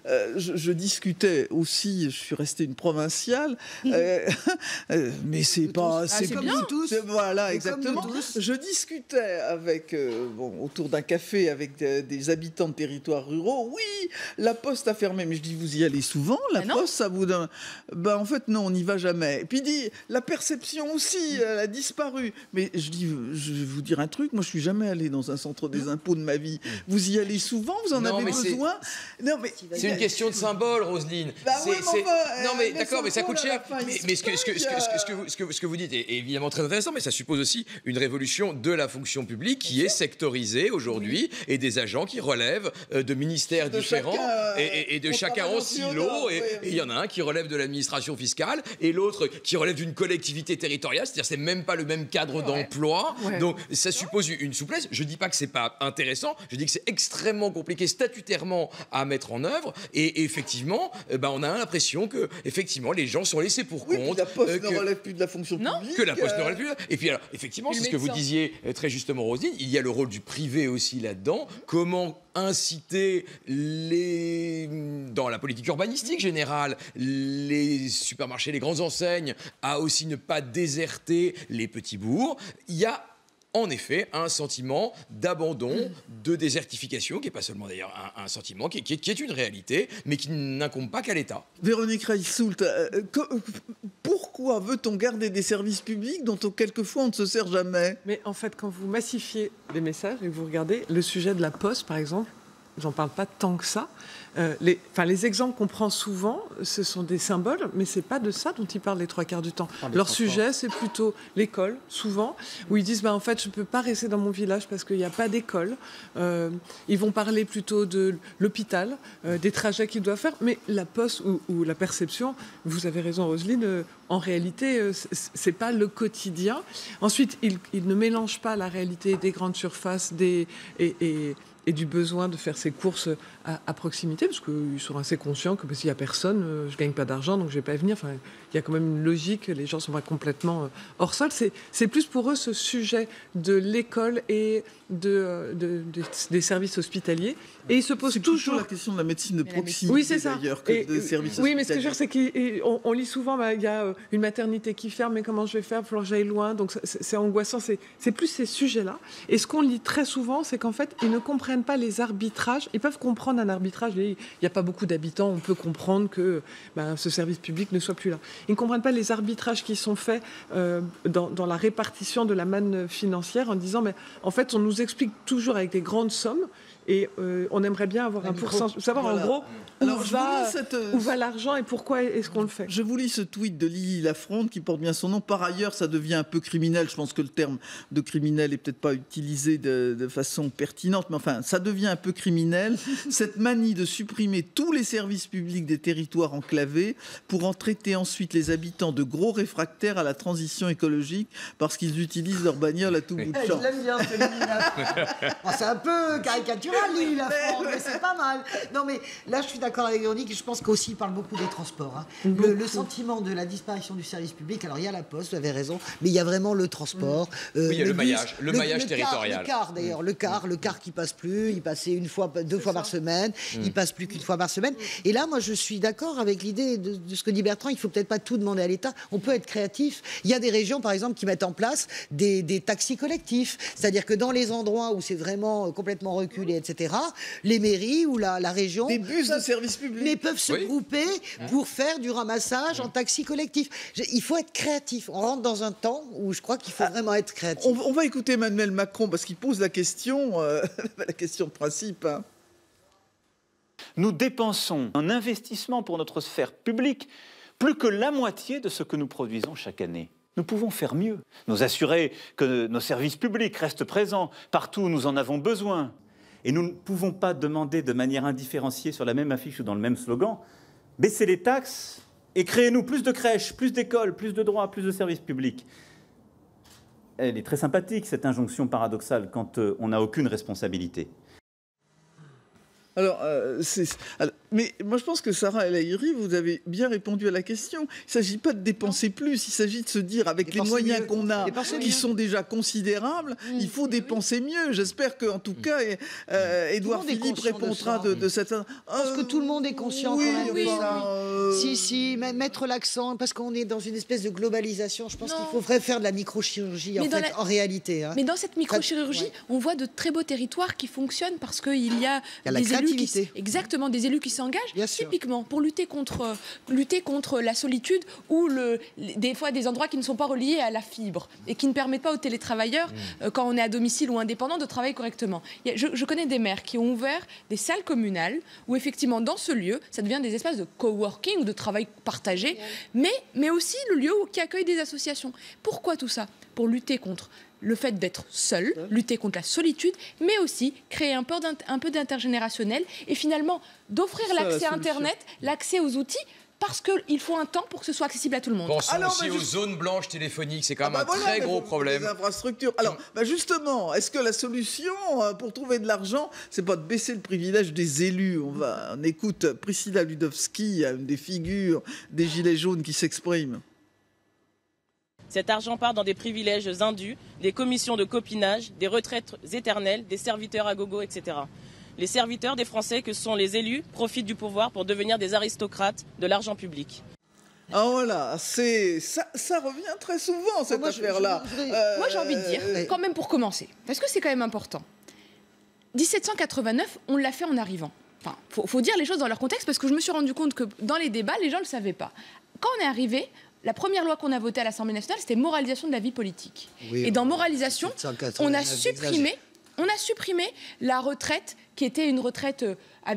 je discutais aussi, je suis restée une provinciale, mais c'est pas... C'est comme nous tous. Voilà, exactement. Je discutais avec, autour d'un café avec des habitants de territoires ruraux. Oui, la poste a fermé, mais je dis, vous y allez souvent, la poste, ça vous donne... Ben, en fait, non, on n'y va jamais. Et puis il dit, la perception aussi, elle a disparu. Mais je dis, je vais vous dire un truc, moi je suis jamais allé dans un centre des impôts de ma vie. Vous y allez souvent, vous en avez besoin? Non, mais c'est une question de symbole, Roselyne. Bah non, mais d'accord, mais ça coûte cher. Mais ce que vous dites est évidemment très intéressant, mais ça suppose aussi une révolution de la fonction publique qui est sectorisée aujourd'hui et des agents qui relèvent de ministères différents et de chacun en silo. Et il y en a un qui relève de l'administration fiscale et l'autre qui relève d'une collectivité territoriale. C'est-à-dire c'est même pas le même cadre d'emploi. Donc ça suppose une souplesse. Je dis pas que c'est pas intéressant. Je dis que c'est extrêmement compliqué statutairement à mettre en œuvre. Et effectivement, on a l'impression que effectivement les gens sont laissés pour compte. La poste ne relève plus de la fonction publique. Que la poste ne relève plus. Et puis alors, effectivement, c'est ce que vous disiez très justement, Roselyne. Il y a le rôle du privé aussi là-dedans. Comment inciter dans la politique urbanistique générale, les supermarchés, les grandes enseignes, à aussi ne pas déserter les petits bourgs. Il y a en effet un sentiment d'abandon, de désertification, qui n'est pas seulement d'ailleurs un sentiment, qui est une réalité, mais qui n'incombe pas qu'à l'État. Véronique Reissoult, pourquoi veut-on garder des services publics dont quelquefois on ne se sert jamais? Mais en fait, quand vous massifiez les messages et que vous regardez le sujet de la poste, par exemple, j'en parle pas tant que ça. Les exemples qu'on prend souvent, ce sont des symboles, mais c'est pas de ça dont ils parlent les 3/4 du temps. Leur sujet, c'est plutôt l'école, souvent, où ils disent en fait, je peux pas rester dans mon village parce qu'il n'y a pas d'école. Ils vont parler plutôt de l'hôpital, des trajets qu'ils doivent faire, mais la poste ou la perception, vous avez raison, Roselyne, en réalité, c'est pas le quotidien. Ensuite, ils ne mélangent pas la réalité des grandes surfaces et du besoin de faire ses courses à proximité, parce qu'ils sont assez conscients que s'il n'y a personne, je ne gagne pas d'argent, donc je ne vais pas venir. Enfin, il y a quand même une logique, les gens ne sont pas complètement hors sol. C'est plus pour eux ce sujet de l'école et des services hospitaliers. Et ils se posent toujours la question de la médecine de proximité, oui, c'est ça. D'ailleurs, que des services hospitaliers. Oui, mais ce que je veux dire, c'est qu'on lit souvent, il y a une maternité qui ferme, mais comment je vais faire? Il va falloir que j'aille loin. Donc c'est angoissant. C'est plus ces sujets-là. Et ce qu'on lit très souvent, c'est qu'en fait, ils ne comprennent pas les arbitrages. Ils peuvent comprendre un arbitrage. Il n'y a pas beaucoup d'habitants. On peut comprendre que ce service public ne soit plus là. Ils ne comprennent pas les arbitrages qui sont faits dans la répartition de la manne financière en disant, mais en fait, on nous explique toujours avec des grandes sommes. Et on aimerait bien avoir un pourcentage, savoir en gros où va l'argent et pourquoi est-ce qu'on le fait. Je vous lis ce tweet de Lily Lafronde qui porte bien son nom. Par ailleurs, ça devient un peu criminel. Je pense que le terme de criminel est peut-être pas utilisé de façon pertinente, mais enfin, ça devient un peu criminel. Cette manie de supprimer tous les services publics des territoires enclavés pour en traiter ensuite les habitants de gros réfractaires à la transition écologique parce qu'ils utilisent leur bagnole à tout bout de champ. Je l'aime bien, c'est un peu caricatural. Lily Lafronde, mais c'est pas mal. Non, mais là, je suis d'accord avec Véronique et je pense qu'aussi, il parle beaucoup des transports. Hein. Le sentiment de la disparition du service public, alors il y a la poste, vous avez raison, mais il y a vraiment le transport. Oui, il y a le maillage territorial. Le car, d'ailleurs, le car qui passe plus, il passait deux fois par semaine, il passe plus qu'une fois par semaine. Et là, moi, je suis d'accord avec l'idée de ce que dit Bertrand, il faut peut-être pas tout demander à l'État, on peut être créatif. Il y a des régions, par exemple, qui mettent en place des taxis collectifs, c'est-à-dire que dans les endroits où c'est vraiment complètement reculé, etc., les mairies ou la région... Des bus de service public. Mais peuvent se grouper pour faire du ramassage en taxi collectif. Il faut être créatif. On rentre dans un temps où je crois qu'il faut vraiment être créatif. On va écouter Emmanuel Macron parce qu'il pose la question de principe. Hein. Nous dépensons en investissement pour notre sphère publique plus que la moitié de ce que nous produisons chaque année. Nous pouvons faire mieux. Nous assurer que nos services publics restent présents partout où nous en avons besoin. Et nous ne pouvons pas demander de manière indifférenciée sur la même affiche ou dans le même slogan, baisser les taxes et créez-nous plus de crèches, plus d'écoles, plus de droits, plus de services publics. Elle est très sympathique, cette injonction paradoxale, quand on n'a aucune responsabilité. Alors, mais moi je pense que Sarah El Haïry, vous avez bien répondu à la question. Il ne s'agit pas de dépenser plus, il s'agit de se dire avec les moyens qu'on a, qui sont déjà considérables, il faut dépenser mieux. J'espère qu'en tout cas, Édouard Philippe répondra de cette... Je pense que tout le monde est conscient quand même de ça. Si, mettre l'accent, parce qu'on est dans une espèce de globalisation, je pense qu'il faudrait faire de la microchirurgie en réalité. Hein. Mais dans cette microchirurgie, on voit de très beaux territoires qui fonctionnent parce qu'il y a des élus exactement, des élus qui s'engagent typiquement pour lutter contre la solitude ou des fois des endroits qui ne sont pas reliés à la fibre et qui ne permettent pas aux télétravailleurs, quand on est à domicile ou indépendant, de travailler correctement. Je connais des maires qui ont ouvert des salles communales où effectivement dans ce lieu, ça devient des espaces de coworking ou de travail partagé, mais aussi le lieu qui accueille des associations. Pourquoi tout ça? Pour lutter contre le fait d'être seul, lutter contre la solitude, mais aussi créer un peu d'intergénérationnel et finalement d'offrir l'accès à Internet, l'accès aux outils, parce qu'il faut un temps pour que ce soit accessible à tout le monde. Pensons aussi aux zones blanches téléphoniques, c'est quand même un très gros problème. Les infrastructures. Alors, justement, est-ce que la solution pour trouver de l'argent, c'est pas de baisser le privilège des élus? On écoute Priscilla Ludowski, une des figures des Gilets jaunes qui s'exprime. Cet argent part dans des privilèges indus, des commissions de copinage, des retraites éternelles, des serviteurs à gogo, etc. Les serviteurs des Français, que sont les élus, profitent du pouvoir pour devenir des aristocrates de l'argent public. Ah voilà, ça revient très souvent, cette affaire-là. Moi, j'ai envie de dire, quand même pour commencer, parce que c'est quand même important. 1789, on l'a fait en arrivant. Enfin, faut dire les choses dans leur contexte, parce que je me suis rendu compte que dans les débats, les gens ne le savaient pas. Quand on est arrivé, la première loi qu'on a votée à l'Assemblée nationale, c'était moralisation de la vie politique. Oui, et dans moralisation, on a supprimé On a supprimé la retraite qui était une retraite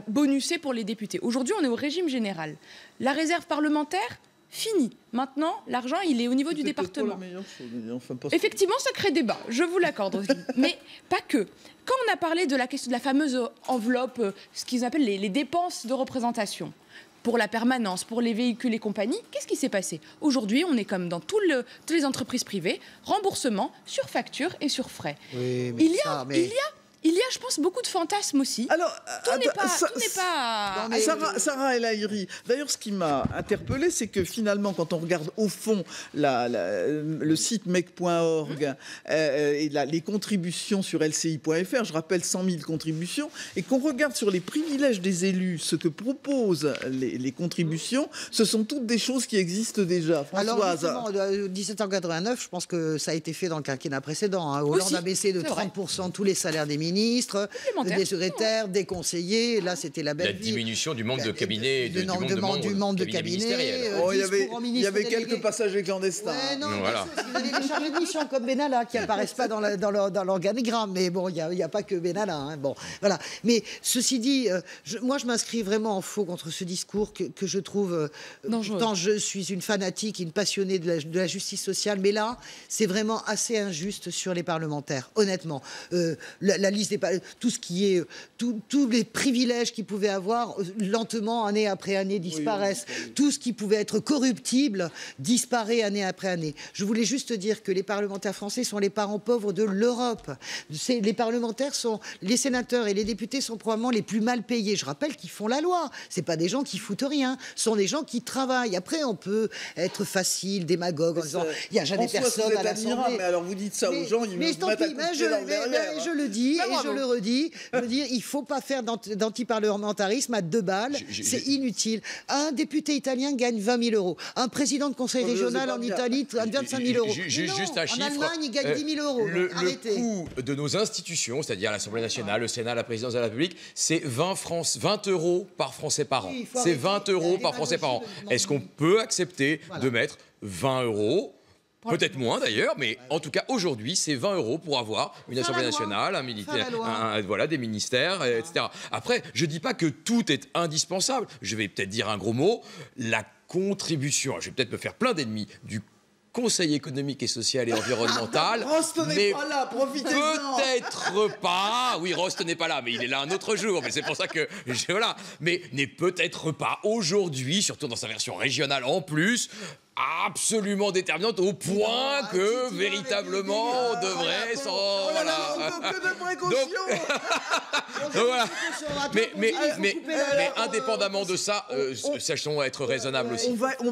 bonusée pour les députés. Aujourd'hui, on est au régime général. La réserve parlementaire, fini. Maintenant, l'argent, il est au niveau du département. Effectivement, ça crée débat, je vous l'accorde aussi. Mais pas que. Quand on a parlé de la question de la fameuse enveloppe, ce qu'ils appellent les dépenses de représentation, pour la permanence, pour les véhicules et compagnie, qu'est-ce qui s'est passé? Aujourd'hui, on est comme dans toutes les entreprises privées, remboursement sur facture et sur frais. Oui, Il y a, je pense, beaucoup de fantasmes aussi. Alors, tout n'est pas... Sarah El Haïry, d'ailleurs, ce qui m'a interpellée, c'est que finalement, quand on regarde au fond le site mec.org et les contributions sur lci.fr, je rappelle 100 000 contributions, et qu'on regarde sur les privilèges des élus, ce que proposent les contributions, ce sont toutes des choses qui existent déjà. Françoise. Alors, justement, 1789, je pense que ça a été fait dans le quinquennat précédent. Hein. Hollande a baissé de 30% tous les salaires des ministres, des secrétaires, des conseillers. Là, c'était la belle vie. La diminution du membre de cabinet, du nombre de cabinets. Il y avait quelques passagers clandestins. Ouais, non, voilà. Il y avait des chargés de mission comme Benalla qui n'apparaissent pas dans l'organigramme. Mais bon, il n'y a pas que Benalla. Hein. Bon, voilà. Mais ceci dit, moi, je m'inscris vraiment en faux contre ce discours que je trouve... Pourtant, je suis une fanatique, une passionnée de la justice sociale. Mais là, c'est vraiment assez injuste sur les parlementaires, honnêtement. La liste tout ce qui est tous les privilèges qu'ils pouvaient avoir lentement année après année disparaissent. Tout ce qui pouvait être corruptible disparaît année après année. Je voulais juste dire que les parlementaires français sont les parents pauvres de l'Europe. Les parlementaires les sénateurs et les députés sont probablement les plus mal payés. Je rappelle qu'ils font la loi. C'est pas des gens qui foutent rien. Ce sont des gens qui travaillent. Après, on peut être facile, démagogue en disant il n'y a jamais personne à l'Assemblée. Mais alors vous dites ça aux gens, ils me mettent à couper leur derrière. Je le dis et je le redis. Je veux dire, il ne faut pas faire d'antiparlementarisme à 2 balles. C'est inutile. Un député italien gagne 20 000 euros. Un président de conseil régional en Italie gagne 25 000 euros. Juste un chiffre. En Allemagne, il gagne 10 000 euros. Le coût de nos institutions, c'est-à-dire l'Assemblée nationale, le Sénat, la présidence de la République, c'est 20 euros par Français par an. C'est 20 euros par Français par an. Est-ce qu'on peut accepter de mettre 20 euros? Peut-être moins d'ailleurs, mais en tout cas aujourd'hui, c'est 20 euros pour avoir une Assemblée nationale, un militaire, des ministères, etc. Après, je ne dis pas que tout est indispensable. Je vais peut-être dire un gros mot. La contribution, je vais peut-être me faire plein d'ennemis, du Conseil économique et social et environnemental. Rost n'est pas là, profitez-en. Peut-être pas. Oui, Rost n'est pas là, mais il est là un autre jour. Mais c'est pour ça que voilà. Mais n'est peut-être pas aujourd'hui, surtout dans sa version régionale en plus, absolument déterminante au point que véritablement on devrait s'en... Voilà. Que de précautions. Voilà. Mais indépendamment de ça, sachons être raisonnables aussi. On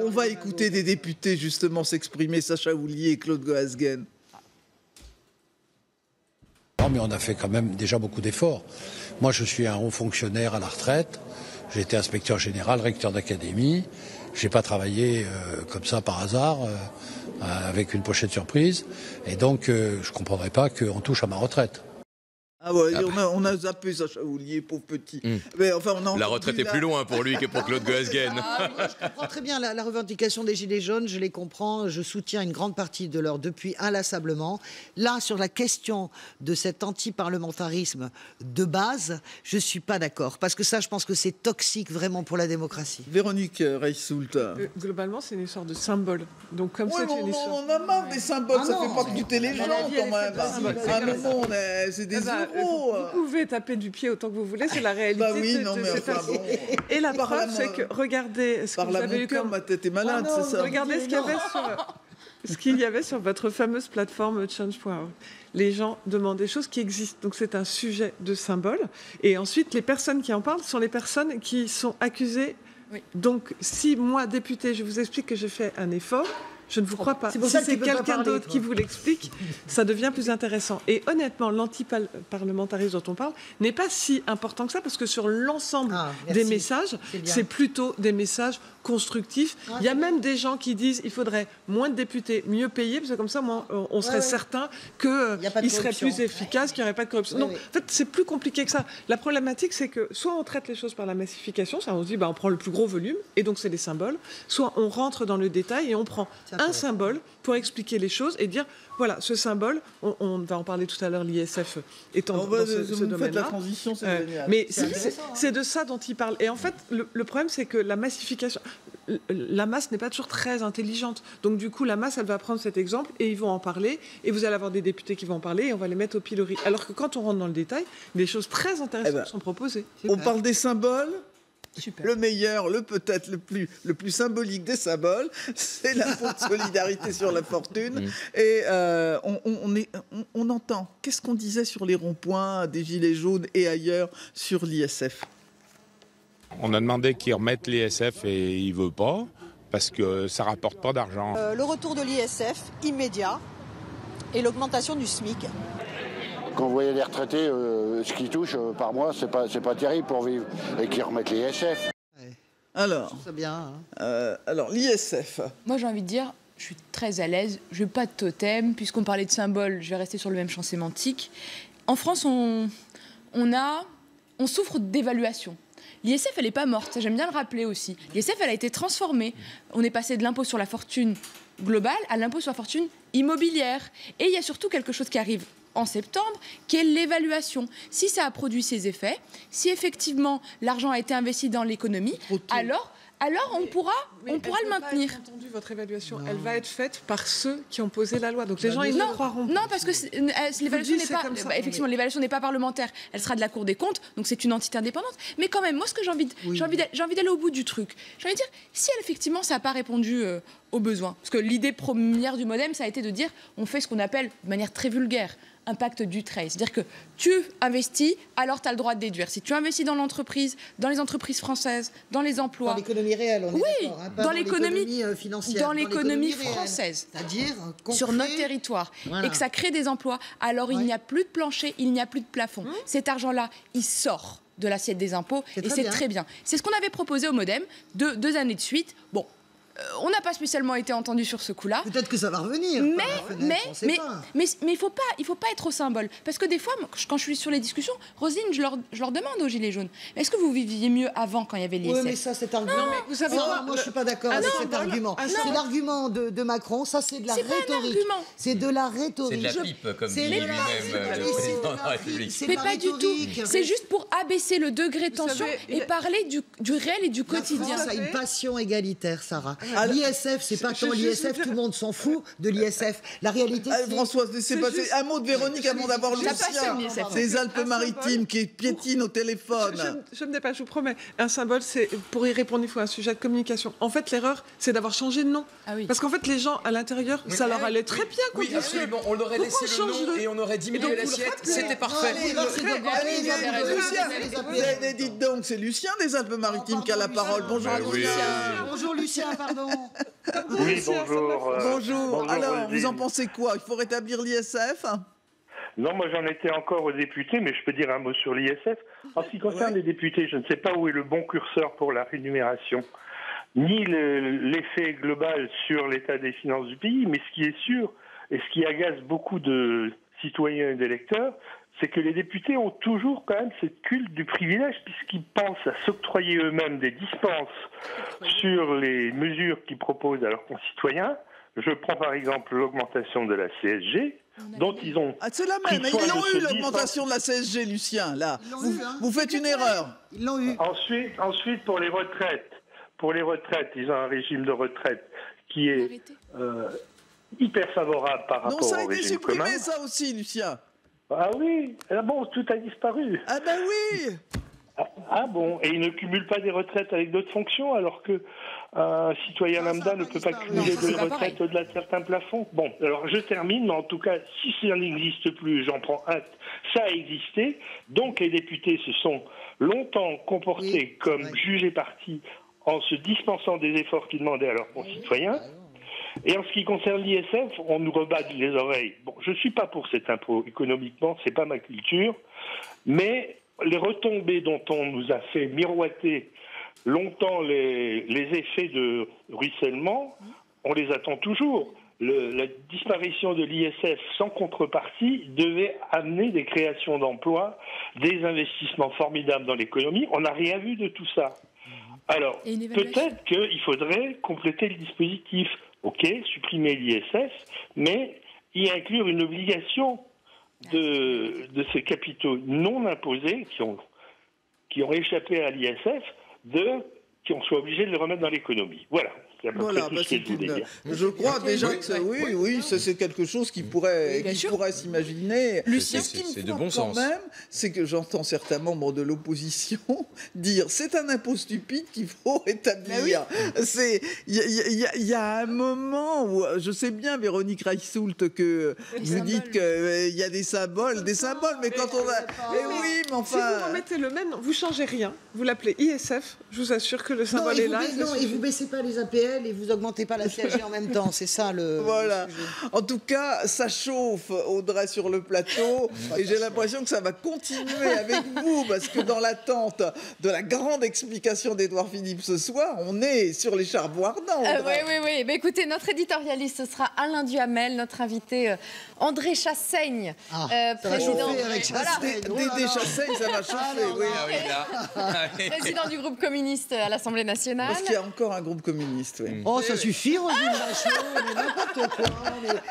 va écouter des députés justement s'exprimer, Sacha Houlié et Claude Goasguen. Non, mais on a fait quand même déjà beaucoup d'efforts. Moi, je suis un haut fonctionnaire à la retraite. J'ai été inspecteur général, recteur d'académie. Je n'ai pas travaillé comme ça par hasard, avec une pochette surprise. Et donc, je ne comprendrais pas qu'on touche à ma retraite. Ah ouais, on a zappé Sacha Houlié, pauvre petit. Mais enfin, la retraite est plus loin pour lui que pour Claude Goasguen. Je comprends très bien la revendication des Gilets jaunes, je les comprends, je soutiens une grande partie de leur depuis inlassablement. Là, sur la question de cet anti-parlementarisme de base, je ne suis pas d'accord. Parce que ça, je pense que c'est toxique vraiment pour la démocratie. Véronique Reissoult. Globalement, c'est une histoire de symbole. Donc, comme c'est une histoire... On en a marre des symboles, ça fait pas buter les gens quand même. C'est des vous pouvez taper du pied autant que vous voulez, c'est la réalité. Et la preuve, c'est que regardez ce que vous avez eu comme... ma tête est malade, c'est ça. Regardez ce qu'il y avait sur votre fameuse plateforme change.org. Les gens demandent des choses qui existent. Donc c'est un sujet de symbole. Et ensuite, les personnes qui en parlent sont les personnes qui sont accusées. Oui. Donc si moi, député, je vous explique que j'ai fait un effort, je ne vous crois pas. Si c'est quelqu'un d'autre qui vous l'explique, ça devient plus intéressant. Et honnêtement, l'antiparlementarisme dont on parle n'est pas si important que ça, parce que sur l'ensemble des messages, c'est plutôt des messages constructif. Il y a même des gens qui disent qu'il faudrait moins de députés, mieux payés, parce que comme ça, on serait certain qu'ils seraient plus efficaces, qu'il n'y aurait pas de corruption. Non, en fait, c'est plus compliqué que ça. La problématique, c'est que soit on traite les choses par la massification, ça, on se dit, on prend le plus gros volume, et donc c'est des symboles, soit on rentre dans le détail et on prend un symbole pour expliquer les choses et dire, voilà, ce symbole, on va en parler tout à l'heure, l'ISF étant dans ce domaine-là. La transition, c'est génial. Mais c'est de ça dont il parle. Et en fait, le problème, c'est que la massification, la masse n'est pas toujours très intelligente. Donc du coup, la masse, elle va prendre cet exemple et ils vont en parler. Et vous allez avoir des députés qui vont en parler et on va les mettre au pilori. Alors que quand on rentre dans le détail, des choses très intéressantes sont proposées. On parle des symboles. Super. Le meilleur, peut-être le plus symbolique des symboles, c'est l'impôt de solidarité sur la fortune. Et on entend. Qu'est-ce qu'on disait sur les ronds-points, des gilets jaunes et ailleurs sur l'ISF? On a demandé qu'ils remettent l'ISF et il ne veut pas, parce que ça ne rapporte pas d'argent. Le retour de l'ISF immédiat et l'augmentation du SMIC. Quand vous voyez les retraités, ce qu'ils touchent par mois, c'est pas terrible pour vivre. Et qu'ils remettent l'ISF. Alors, alors l'ISF. Moi, j'ai envie de dire, je suis très à l'aise. Je n'ai pas de totem. Puisqu'on parlait de symboles, je vais rester sur le même champ sémantique. En France, on souffre d'évaluation. L'ISF, elle n'est pas morte, ça j'aime bien le rappeler aussi. L'ISF, elle a été transformée. On est passé de l'impôt sur la fortune globale à l'impôt sur la fortune immobilière. Et il y a surtout quelque chose qui arrive en septembre, qui est l'évaluation. Si ça a produit ses effets, si effectivement l'argent a été investi dans l'économie, alors on pourra le maintenir. J'ai entendu votre évaluation. Elle va être faite par ceux qui ont posé la loi. Donc les gens, ils ne croiront pas. Non, parce que l'évaluation n'est pas... effectivement, l'évaluation n'est pas parlementaire. Elle sera de la Cour des comptes, donc c'est une entité indépendante. Mais quand même, moi, ce que j'ai envie d'aller au bout du truc. J'ai envie de dire, si effectivement, ça n'a pas répondu aux besoins. Parce que l'idée première du MoDem, ça a été de dire, on fait ce qu'on appelle, de manière très vulgaire, un pacte du trade. C'est-à-dire que tu investis, alors tu as le droit de déduire. Si tu investis dans l'entreprise, dans les entreprises françaises, dans les emplois... Dans l'économie réelle, on est d'accord, hein, pas dans l'économie financière. Dans l'économie française. C'est-à-dire sur notre territoire. Voilà. Et que ça crée des emplois. Alors il n'y a plus de plancher, il n'y a plus de plafond. Cet argent-là, il sort de l'assiette des impôts et c'est très bien. C'est ce qu'on avait proposé au MoDem 2 années de suite. Bon. On n'a pas spécialement été entendu sur ce coup-là. Peut-être que ça va revenir. Mais il faut pas être au symbole. Parce que des fois, quand je suis sur les discussions, Roselyne, je leur demande aux Gilets jaunes, est-ce que vous viviez mieux avant quand il y avait l'ISF? Oui, mais ça, cet argument... vous savez, moi, je ne suis pas d'accord avec cet argument. C'est l'argument de Macron, ça, c'est de la rhétorique. C'est de la rhétorique. C'est de la pipe, comme dit lui-même le président de la République. Mais pas du tout. C'est juste pour abaisser le degré de tension et parler du réel et du quotidien. La France a une passion égalitaire, Sarah. L'ISF, c'est pas tant l'ISF, tout le monde s'en fout de l'ISF. La réalité, c'est... Françoise, laissez passer un mot de Véronique avant d'avoir Lucien des Alpes-Maritimes qui piétine au téléphone. Je ne sais pas, je vous promets. Un symbole, c'est pour y répondre, il faut un sujet de communication. En fait, l'erreur, c'est d'avoir changé de nom. Parce qu'en fait, les gens à l'intérieur, ça leur allait très bien. Oui, absolument. On aurait laissé le nom et on aurait diminué l'assiette. C'était parfait. Allez, dites donc, c'est Lucien des Alpes-Maritimes qui a la parole. Bonjour Lucien. Bonjour Lucien, pardon. Oui, bonjour. Bonjour. Alors, vous en pensez quoi? Il faut rétablir l'ISF? Non, moi j'en étais encore aux députés, mais je peux dire un mot sur l'ISF. En ce qui concerne les députés, je ne sais pas où est le bon curseur pour la rémunération, ni l'effet global sur l'état des finances du pays, mais ce qui est sûr, et ce qui agace beaucoup de citoyens et d'électeurs, c'est que les députés ont toujours quand même cette culte du privilège, puisqu'ils pensent à s'octroyer eux-mêmes des dispenses sur les mesures qu'ils proposent à leurs concitoyens. Je prends par exemple l'augmentation de la CSG, dont ils ont... Ah, c'est la même, ils l'ont eu l'augmentation de la CSG, Lucien, là. Vous faites une erreur. Ils l'ont eu. Ensuite, pour les retraites. Pour les retraites, ils ont un régime de retraite qui est hyper favorable par rapport au régime commun. Non, ça a été supprimé, ça aussi, Lucien. Ah oui, ah bon, tout a disparu. Ah ben oui. Ah bon, et ils ne cumulent pas des retraites avec d'autres fonctions, alors que un citoyen lambda ne peut pas cumuler de retraites au-delà de certains plafonds. Bon, alors je termine, mais en tout cas, si ça n'existe plus, j'en prends acte, ça a existé. Donc les députés se sont longtemps comportés comme juges et partis en se dispensant des efforts qu'ils demandaient à leurs concitoyens. Et en ce qui concerne l'ISF, on nous rebat les oreilles. Bon, je ne suis pas pour cet impôt. Économiquement, c'est pas ma culture. Mais les retombées dont on nous a fait miroiter longtemps les effets de ruissellement, on les attend toujours. La disparition de l'ISF sans contrepartie devait amener des créations d'emplois, des investissements formidables dans l'économie. On n'a rien vu de tout ça. Alors, peut-être qu'il faudrait compléter le dispositif. Ok, supprimer l'ISF, mais y inclure une obligation de ces capitaux non imposés qui ont échappé à l'ISF, qu'on soit obligé de les remettre dans l'économie. Voilà. Voilà, je crois déjà que oui, ça c'est quelque chose qui pourrait s'imaginer. Lucien, ce qui me c'est de frappe bon quand sens. même, c'est que j'entends certains membres de l'opposition dire c'est un impôt stupide qu'il faut rétablir. Il y a un moment où je sais bien, Véronique Reichsoult, que vous dites qu'il y a des symboles, mais quand on a, oui, mais enfin, si vous remettez le même, vous changez rien. Vous l'appelez ISF. Je vous assure que le symbole est là. Non, et vous baissez pas les APL. Et vous augmentez pas la CSG en même temps, c'est ça le sujet. En tout cas, ça chauffe, Audrey, sur le plateau, et j'ai l'impression que ça va continuer avec vous, parce que dans l'attente de la grande explication d'Édouard Philippe ce soir, on est sur les charbons ardents. Oui. Mais écoutez, notre éditorialiste, ce sera Alain Duhamel, notre invité André Chassaigne, président. Dédé Chassaigne, ça va chauffer, président du groupe communiste à l'Assemblée nationale. Parce qu'il y a encore un groupe communiste. Oh, ça suffit, Roselyne Bachelot, mais n'importe quoi.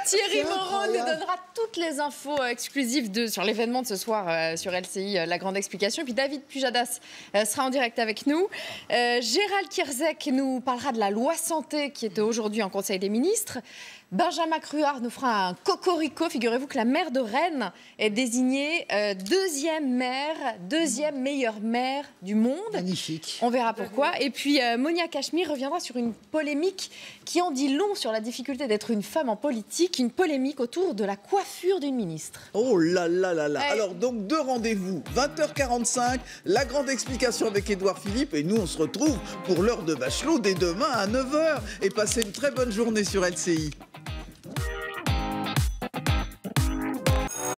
Thierry Moreau nous donnera toutes les infos exclusives sur l'événement de ce soir sur LCI, la grande explication. Et puis David Pujadas sera en direct avec nous. Gérald Kierzek nous parlera de la loi santé qui est aujourd'hui en Conseil des ministres. Benjamin Cruard nous fera un cocorico. Figurez-vous que la maire de Rennes est désignée deuxième meilleure maire du monde. Magnifique. On verra pourquoi. Et puis Monia Cachemire reviendra sur une polémique qui en dit long sur la difficulté d'être une femme en politique, une polémique autour de la coiffure d'une ministre. Oh là là là là. Alors donc 2 rendez-vous, 20h45, la grande explication avec Édouard Philippe, et nous on se retrouve pour l'heure de Bachelot dès demain à 9h. Et passez une très bonne journée sur LCI.